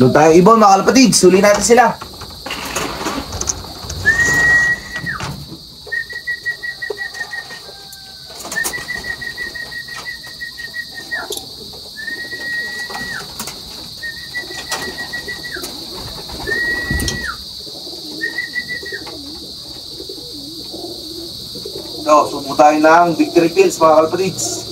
Doon tayo ibon mga kalapatids. Suli natin sila. So, subo tayo ng victory pills mga kalapatids.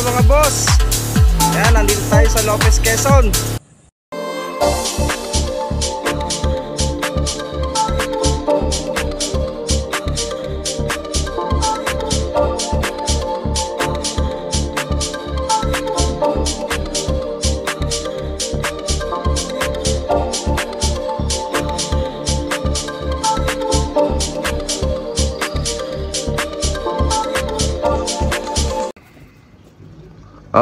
Mga boss, yan, nandito tayo sa Lopez, Quezon.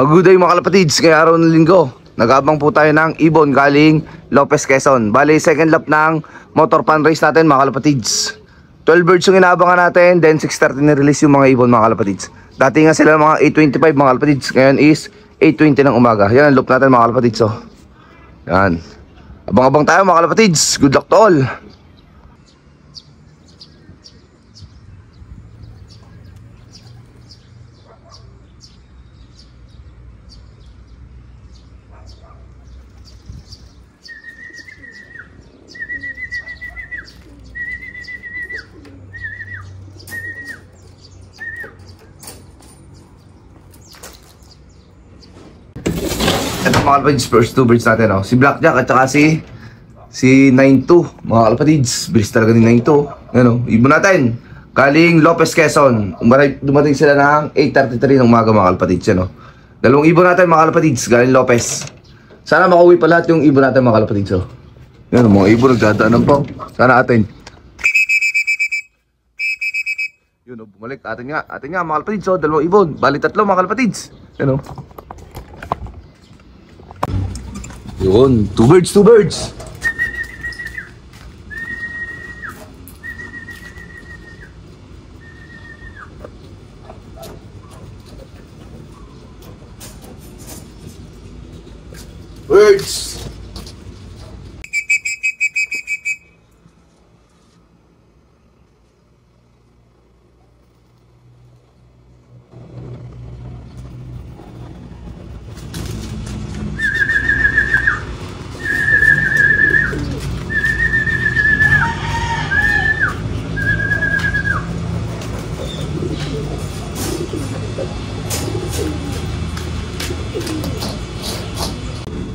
Good day mga kalapatids, kaya araw ng linggo nag-aabang po tayo ng ibon galing Lopez, Quezon. Bali, second lap ng motor pan race natin mga kalapatids. 12 birds yung inaabangan natin, then 6:30 na-release yung mga ibon mga kalapatids. Dati nga sila mga 8:25 mga kalapatids, ngayon is 8:20 ng umaga. Yan ang loop natin mga kalapatids. So, yan, abang-abang tayo mga kalapatids. Good luck to all. Ito mga kalapatids, first two birds natin, oh. Si Blackjack at saka si 92 mga kalapatids. Bilis talaga ni 92. Ano, ibon natin galing Lopez, Quezon. Dumating sila ng 8:33 ng umaga mga kalapatids, ano. Dalawang ibon natin mga kalapatids galing Lopez. Sana makauwi pa lahat yung ibon natin mga kalapatids, oh. Yan, mga ibon nagdadaanan po. Sana atin. Yun, oh, bumalik. Atin nga mga kalapatids, oh. Dalawang ibon, bali tatlo mga kalapatids. Yan, oh. Yun, two birds. Birds.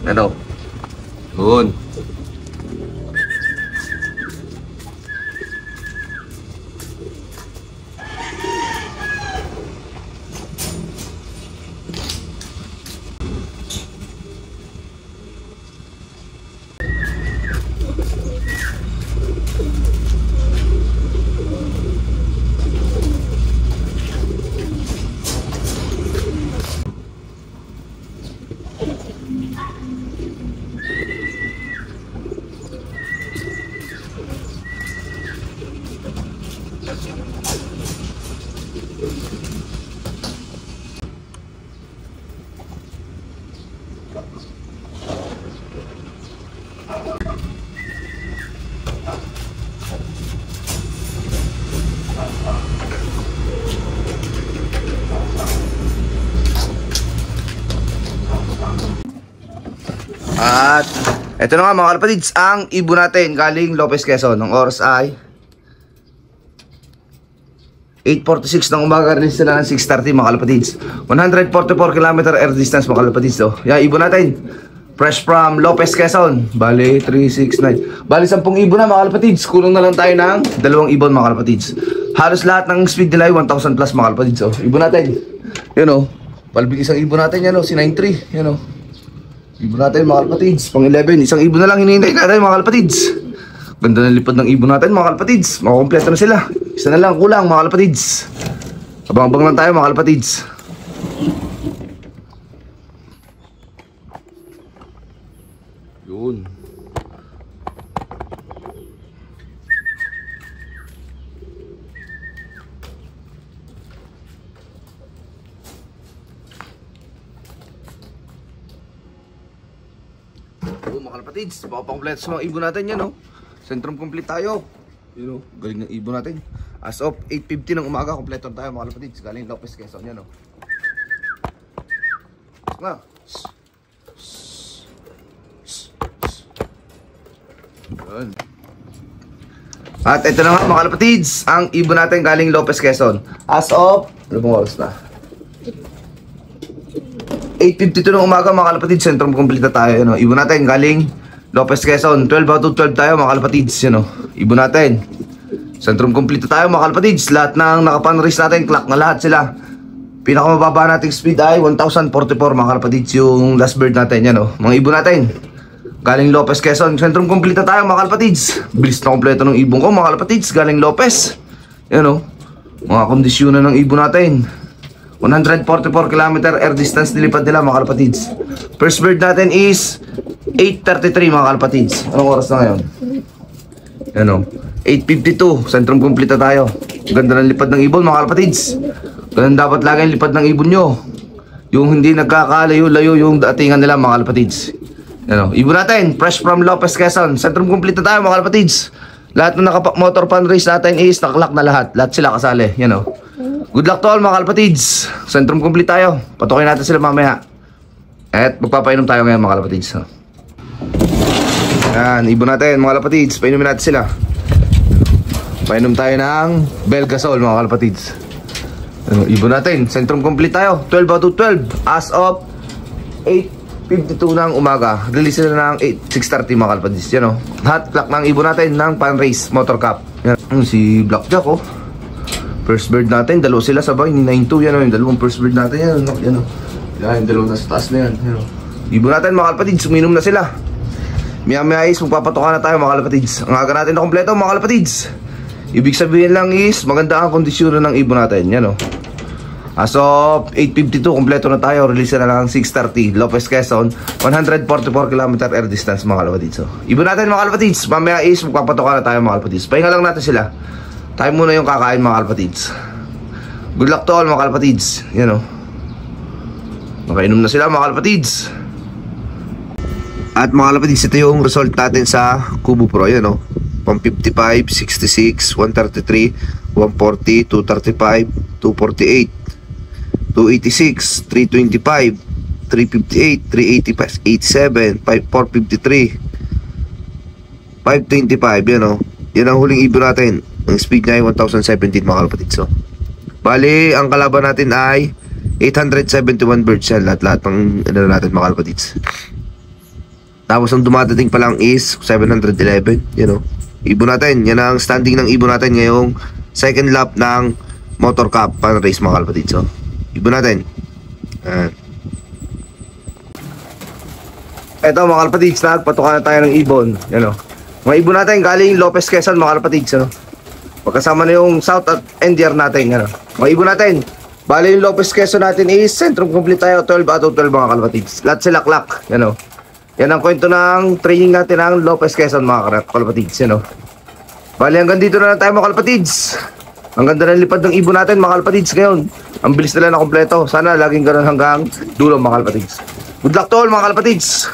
Ano? Yun. At eto na nga mga kalapatids, ang ibon natin galing Lopez, Quezon. Ang oras ay 8:46 ng umaga, release na ng 6:30 mga kalapatids. 144 km air distance mga kalapatids. So, yan, ibon natin fresh from Lopez, Quezon. Bali, 369. Bali, 10 ibon na mga kalapatids. Kulong na lang tayo ng 2 ibon mga kalapatids. Halos lahat ng speed nila ay 1,000 plus mga kalapatids. So, ibon natin. Yan o. Palbig isang ibon natin yan o. Si 93. Yan o. Ibon natin mga kalapatids. Pang 11. Isang ibon na lang hinihintay natin mga kalapatids. Ganda ng lipad ng ibon natin mga kalapatids. Makakompleto na sila. Isa na lang kulang mga kalapatids. Abang-abang lang tayo mga kalapatids. Yun. Mga kalapatids, makakompleto sa mga ibon natin yan, no? Sentrum complete tayo. You know, galing ng ibon natin. As of 8:50 ng umaga, kompleto tayo mga kalapatids. Galing Lopez, Quezon yan, no? Nga. Yun. At ito na nga mga kalapatids, ang ibon natin galing Lopez, Quezon. As of, ano bang oras na? 8:52 ng umaga mga kalapatids, sentrum complete na tayo. Yun, no? Ibon natin galing Lopez, Quezon. 12 out of 12 tayo mga kalapatids. Yun, no? Ibon natin sentrum complete na tayo mga kalapatids. Lahat ng nakapanrace natin, clock na lahat sila. Pinakamababa nating speed ay 1,044 mga kalapatids. Yung last bird natin. Yan, no? Mga ibon natin galing Lopez, Quezon. Sentrum complete na tayo mga kalapatids. Bilis na kompleto ng ibon ko mga kalapatids galing Lopez. Yan, no? Mga kondisyonan ng ibon natin. 144 km air distance nilipad nila mga kalapatids. First bird natin is 8:33 mga kalapatids. Anong oras na ngayon? Ano? 8:52. Sentrum complete na tayo. Ganda ng lipad ng ibon mga kalapatids. Ganun dapat lagi ang lipad ng ibon nyo. Yung hindi nagkakalayo-layo yung datingan nila mga kalapatids. Ano? Ibon natin fresh from Lopez, Quezon. Sentrum complete na tayo mga kalapatids. Lahat ng motor fan race natin is nakalak na lahat. Lahat sila kasali. Yan, o. Good luck to all mga kalapatids. Sentrum complete tayo. Patukin natin sila mamaya. At magpapainom tayo ngayon mga kalapatids. Yan, ibon natin mga kalapatids. Painumin natin sila. Painom tayo ng Belgasol mga kalapatids. Ibon natin, sentrum complete tayo. 12 out of 12. As of 8:52 ng umaga. Release na ng 6:30 mga kalapatids. Yan, o. Hot clock ng ibon natin ng Pan Race Motor Cup. Yan, si Blackjack, oh. First bird natin, dalawa sila sabay ni 92. Yan, o, yung dalawang first bird natin. Yan, o. Yan, o. Yan, yung dalawang nasa taas na yan. Yan, o. Ibon natin mga kalapatids, uminom na sila. Maya-maya is magpapatokan na tayo mga kalapatids. Ang aga natin na kompleto mga kalapatids. Ibig sabihin lang is maganda ang kondisyon ng ibon natin. Yan, o. As of 8:52, kompleto na tayo. Release na lang 6:30. Lopez, Quezon. 144 km air distance mga kalapatids. So, ibon natin mga kalapatids. Mamaya is magpapatokan na tayo mga kalapatids. Pahinga lang natin sila. Tayo muna yung kakain mga kalapatids. Good luck to all mga kalapatids. Yan, o. Nakainom na sila mga kalapatids. At mga kalapatids, ito yung result natin sa Kubo Pro. Yan, o. Pang 55, 66, 133, 140, 235, 248, 286, 325, 358, 385, 87, 453, 525. Yan, o. Yan ang huling ibon natin. Ang speed niya ay 1,017 mga kalapatids. So, bali, ang kalaban natin ay 871 birds yan. Lahat-lahat ng ano natin mga kalapatids. Tapos ang dumadating pa lang is 711. Yan, o. Ibon natin. Yan ang standing ng ibon natin ngayong second lap ng Motor Cup Pan Race mga kalapatids. So, ibon natin. Eto mga kalapatids, nagpatukan na tayo ng ibon. Yan, o. Mga ibon natin galing Lopez, Quezon mga kalapatids. Ano? Pagkasama na yung South at NDR natin. Ano? Mga ibon natin. Bali yung Lopez, Quezon natin is sentrum complete tayo. 12 out of 12 mga kalapatids. Lahat sila clock. Yan, o. Yan ang kwento ng training natin ng Lopez, Quezon mga kalapatids. Yan, o. Bali hanggang dito na lang tayo mga kalapatids. Ang ganda ng lipad ng ibon natin mga kalapatids ngayon. Ang bilis nila na kompleto. Sana laging ganun hanggang dulo mga kalapatids. Good luck to all mga kalapatids.